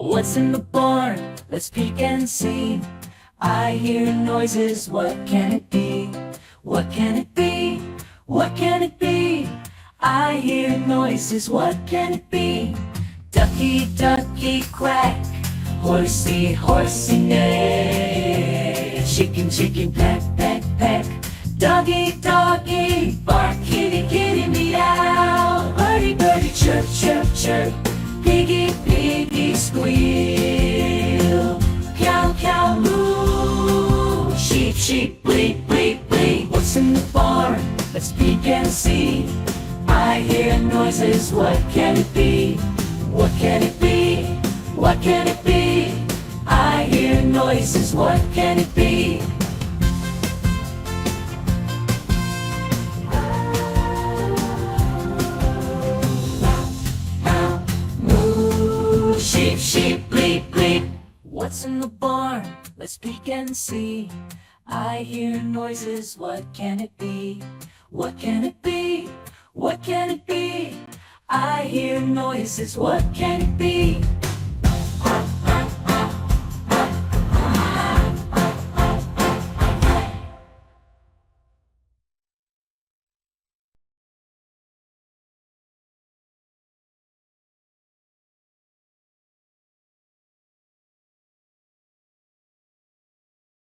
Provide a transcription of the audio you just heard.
What's in the barn? Let's peek and see. I hear noises, what can it be? What can it be? What can it be? I hear noises, what can it be? Ducky, ducky, quack. Horsey, horsey, neigh. Chicken, chicken, peck, peck, peck. Doggy, doggy, bark, kitty, kitty, meow. Birdie, birdie, chirp, chirp, chirp. Piggy, piggy, squeal. Meow, meow, moo. Sheep, sheep, bleep, bleep, bleep. What's in the barn? Let's peek and see. I hear noises, what can it be? What can it be? What can it be? I hear noises, what can it be? Sheep, sheep, bleep, bleep. What's in the barn? Let's peek and see. I hear noises, what can it be? What can it be? What can it be? I hear noises, what can it be?